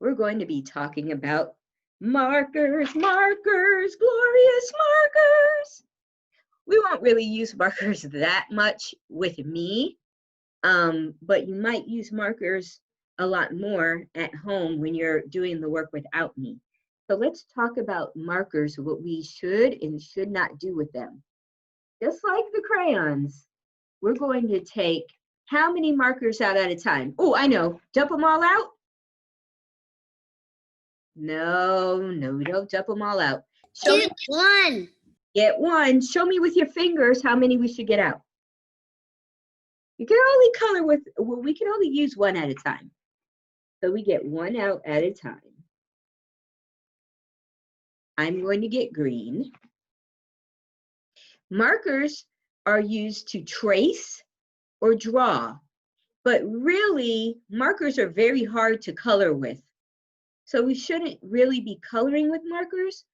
we're going to be talking about markers, markers, glorious markers. We won't really use markers that much with me, but you might use markers a lot more at home when you're doing the work without me. So let's talk about markers, what we should and should not do with them. Just like the crayons, we're going to take how many markers out at a time? Oh, I know, dump them all out? No, we don't dump them all out. Get one. Get one. Show me with your fingers how many we should get out. You can only color with, well, we can only use one at a time. So we get one out at a time. I'm going to get green. Markers are used to trace or draw, but really markers are very hard to color with. So we shouldn't really be coloring with markers,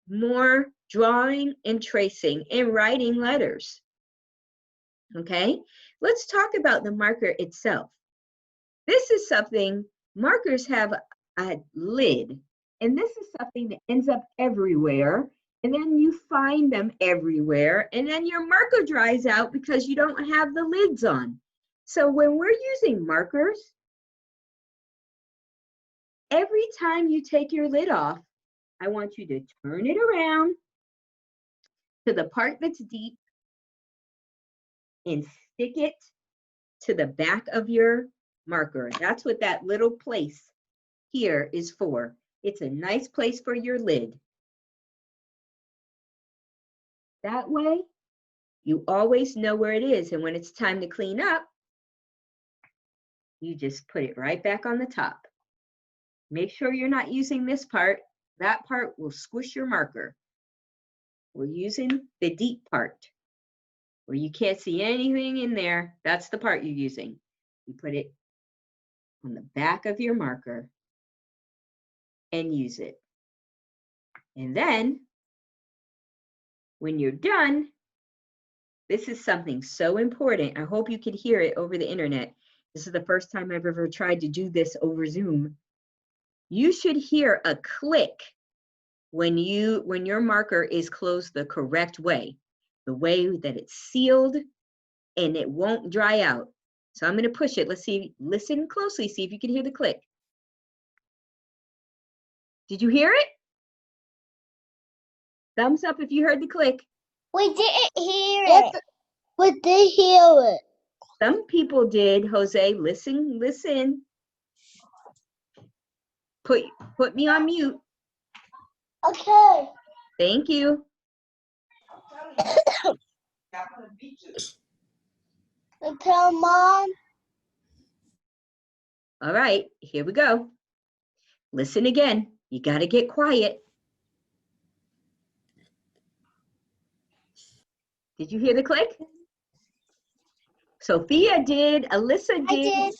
more drawing and tracing and writing letters. Okay, let's talk about the marker itself. This is something, markers have a lid, and this is something that ends up everywhere, and then you find them everywhere, and then your marker dries out because you don't have the lids on. So when we're using markers, every time you take your lid off, I want you to turn it around to the part that's deep and stick it to the back of your marker. That's what that little place here is for. It's a nice place for your lid. That way, you always know where it is, and when it's time to clean up, you just put it right back on the top. Make sure you're not using this part. That part will squish your marker. We're using the deep part, where you can't see anything in there. That's the part you're using. You put it on the back of your marker and use it. And then, when you're done, this is something so important. I hope you could hear it over the internet. This is the first time I've ever tried to do this over Zoom. You should hear a click when your marker is closed the correct way, the way that it's sealed and it won't dry out. So I'm going to push it. Let's see, listen closely, see if you can hear the click. Did you hear it? Thumbs up if you heard the click. We didn't hear it. We did hear it. Some people did, Jose. Listen, listen. Put me on mute. Okay. Thank you. Okay, Mom. All right, here we go. Listen again. You got to get quiet. Did you hear the click? Sophia did. Alyssa did. I did.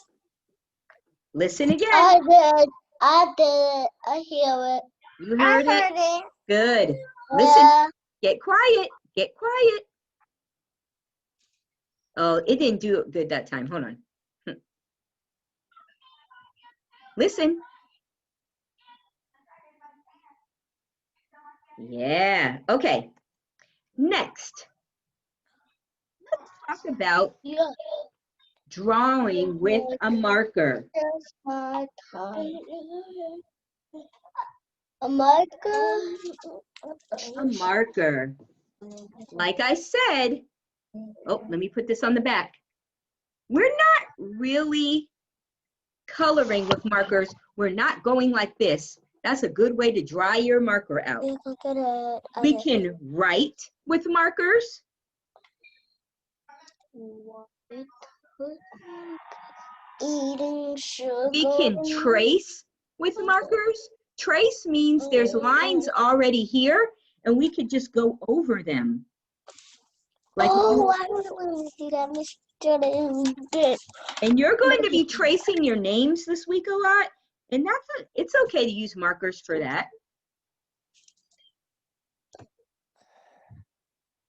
Listen again. I did. I did. I hear it. You heard it? it. Good. Listen. Get quiet. Get quiet. Oh, it didn't do it good that time. Hold on. Listen. Yeah. Okay. Next. Let's talk about drawing with a marker. A marker? A marker. Like I said, oh, let me put this on the back. We're not really coloring with markers. We're not going like this. That's a good way to dry your marker out. We can write with markers. Eating sugar. We can trace with markers. Trace means there's lines already here, and we could just go over them. Like I want to see that, Mr. And you're going to be tracing your names this week a lot, and it's okay to use markers for that.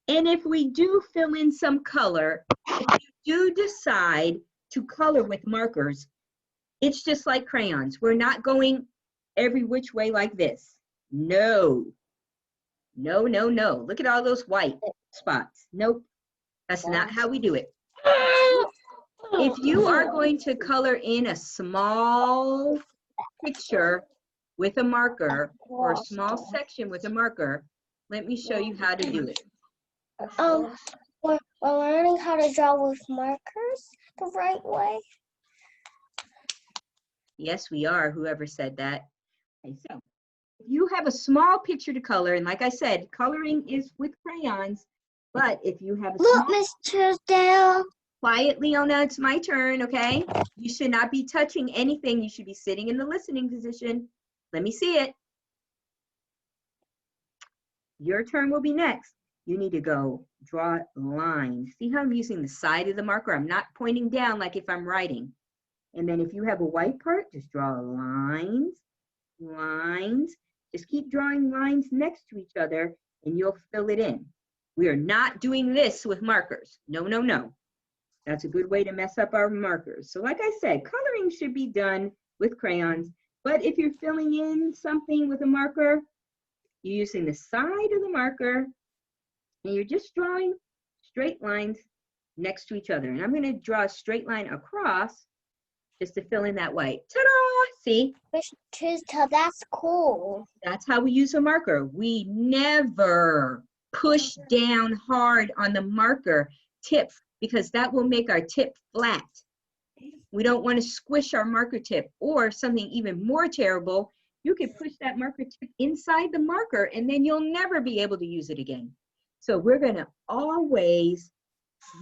And if we do fill in some color, if you do decide to color with markers, it's just like crayons. We're not going every which way like this. No. No, no, no. Look at all those white spots. Nope. That's not how we do it. If you are going to color in a small picture with a marker or a small section with a marker, let me show you how to do it. We're learning how to draw with markers the right way. Yes, we are, whoever said that. Okay, so if you have a small picture to color, and like I said, coloring is with crayons, but if you have a Look, small, Miss Truesdale. quiet, Leona, it's my turn, okay? You should not be touching anything. You should be sitting in the listening position. Let me see it. Your turn will be next. You need to go draw lines. See how I'm using the side of the marker? I'm not pointing down like if I'm writing. And then if you have a white part, just draw lines, lines. Just keep drawing lines next to each other and you'll fill it in. We are not doing this with markers. No, no, no. That's a good way to mess up our markers. So like I said, coloring should be done with crayons, but if you're filling in something with a marker, you're using the side of the marker and you're just drawing straight lines next to each other. And I'm going to draw a straight line across just to fill in that white. Ta-da! See? Miss Truesdale, that's cool. That's how we use a marker. We never push down hard on the marker tip because that will make our tip flat. We don't want to squish our marker tip, or something even more terrible, you could push that marker tip inside the marker and then you'll never be able to use it again. So we're going to always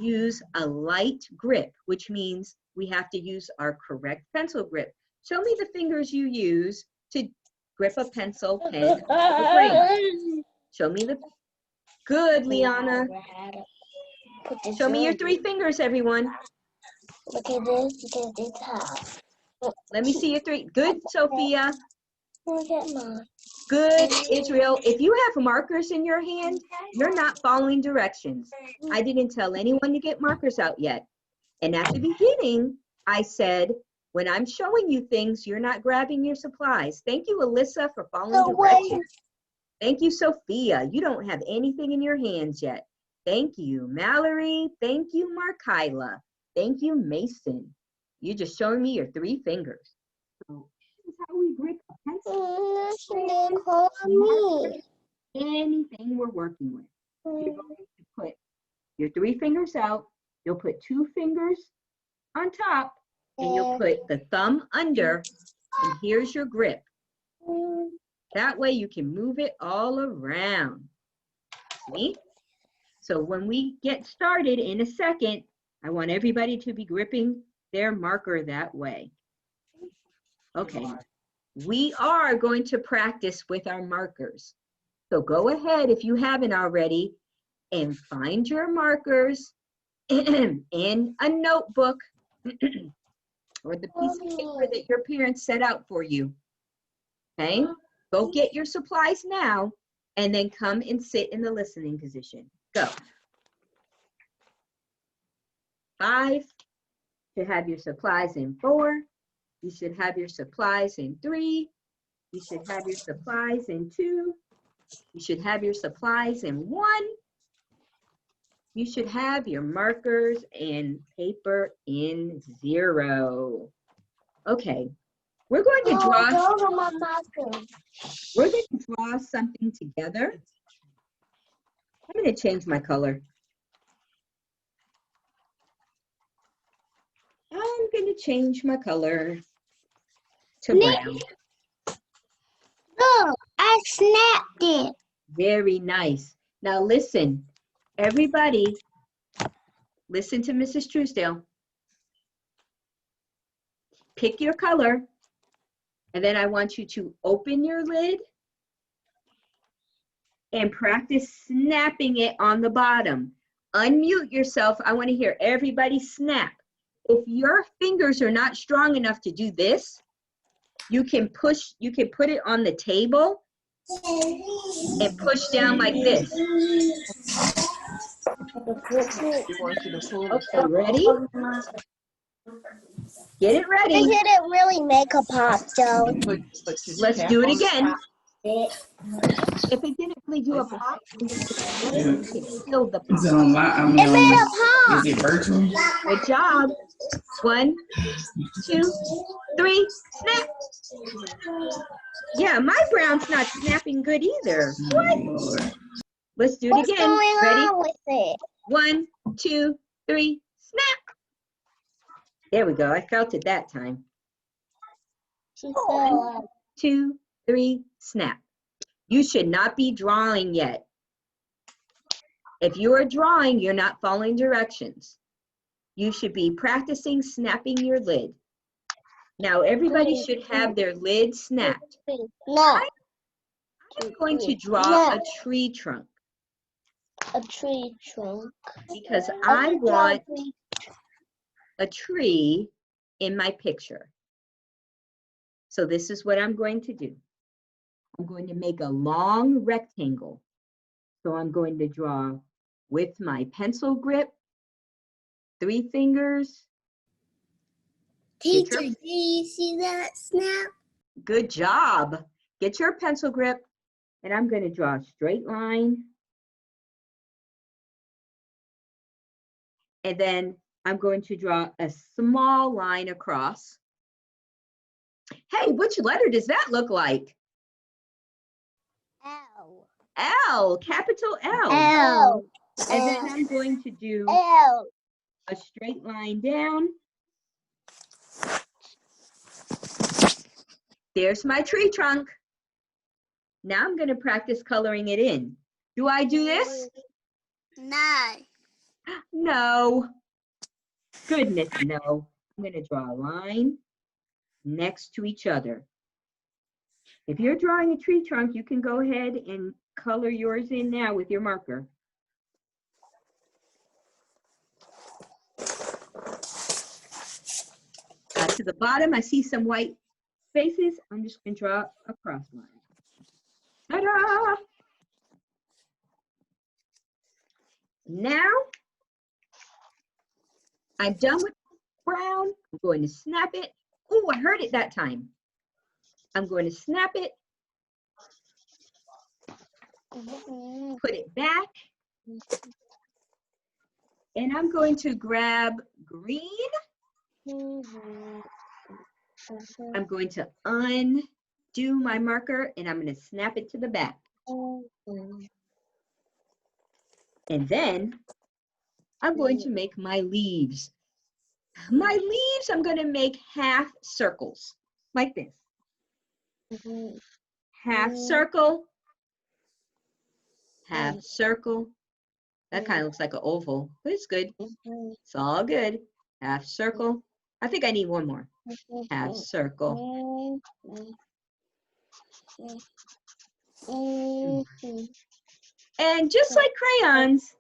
use a light grip, which means we have to use our correct pencil grip. Show me the fingers you use to grip a pencil, pen, or a crayon. Show me the, good, Liana. Show me your 3 fingers, everyone. Look at this, look at this house. Let me see your 3. Good, Sophia. Look at mine. Good, Israel. If you have markers in your hand, you're not following directions. I didn't tell anyone to get markers out yet. And at the beginning, I said, when I'm showing you things, you're not grabbing your supplies. Thank you, Alyssa, for following directions. Thank you, Sophia. You don't have anything in your hands yet. Thank you, Mallory. Thank you, Markyla. Thank you, Mason. You're just showing me your 3 fingers. So this is how we grip a pencil. Anything we're working with. You're going to put your 3 fingers out. You'll put 2 fingers on top, and you'll put the thumb under, and here's your grip. That way you can move it all around. See? So when we get started in a second, I want everybody to be gripping their marker that way. Okay, we are going to practice with our markers. So go ahead, if you haven't already, and find your markers in a notebook or the piece of paper that your parents set out for you. Okay, go get your supplies now and then come and sit in the listening position. Go. 5, you should have your supplies in 4. You should have your supplies in 3. You should have your supplies in 2. You should have your supplies in 1. You should have your markers and paper in 0. Okay, we're going to draw something together. I'm going to change my color. I'm going to change my color to brown. Look, I snapped it. Very nice. Now listen, everybody, listen to Mrs. Truesdale. Pick your color, and then I want you to open your lid and practice snapping it on the bottom. Unmute yourself. I want to hear everybody snap. If your fingers are not strong enough to do this, you can put it on the table and push down like this. Okay, ready? Get it I ready. didn't really make a pop, Joe. Let's do it again. If it didn't really do a pop, you can fill the Is it pop. online? It made a pop. Is it virtual? Good job. 1, 2, 3, snap. Yeah, my brown's not snapping good either. Lord. Let's do it What's again. going Ready? on with it? 1, 2, 3, snap. There we go. I felt it that time. She fell out. 2, 3, snap. You should not be drawing yet. If you are drawing, you're not following directions. You should be practicing snapping your lid. Now, everybody should have their lid snapped. No, I'm going to draw a tree trunk a tree trunk. because I want a tree in my picture. So this is what I'm going to do. I'm going to make a long rectangle. So I'm going to draw with my pencil grip, 3 fingers. Teacher, do you see that snap? Good job. Get your pencil grip, and I'm going to draw a straight line. And then I'm going to draw a small line across. Hey, which letter does that look like? L. L, capital L. L. And then I'm going to do L. a straight line down. There's my tree trunk. Now I'm going to practice coloring it in. Do I do this? No. No. Goodness, no. I'm going to draw a line next to each other. If you're drawing a tree trunk, you can go ahead and color yours in now with your marker. To the bottom, I see some white spaces. I'm just going to draw a cross line. Ta-da! Now, I'm done with brown. I'm going to snap it. Oh, I heard it that time. I'm going to snap it, put it back, and I'm going to grab green. I'm going to undo my marker, and I'm going to snap it to the back. And then I'm going to make my leaves. My leaves, I'm going to make half circles, like this. Half circle, half circle. That kind of looks like an oval, but it's good. It's all good. Half circle. I think I need one more. Half circle. And just like crayons,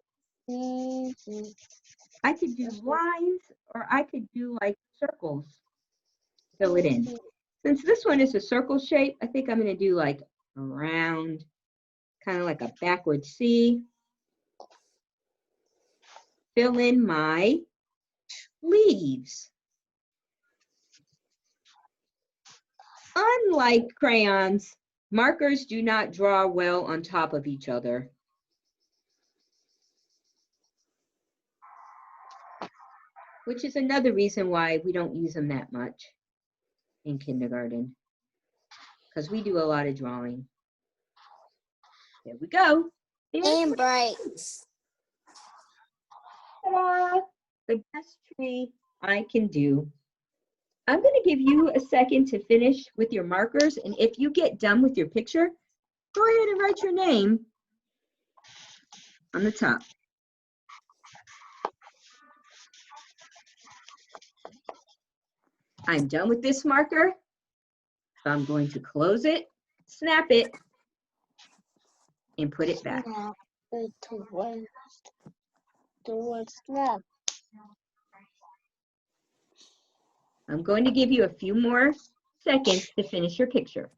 I could do lines or I could do like circles. Fill it in. Since this one is a circle shape, I think I'm going to do like a round, kind of like a backward C. Fill in my leaves. Unlike crayons, markers do not draw well on top of each other. Which is another reason why we don't use them that much in kindergarten, because we do a lot of drawing. There we go. And breaks. Ta-da! The best tree I can do. I'm going to give you a second to finish with your markers, and if you get done with your picture, go ahead and write your name on the top. I'm done with this marker, so I'm going to close it, snap it, and put it back. Snap. I'm going to give you a few more seconds to finish your picture.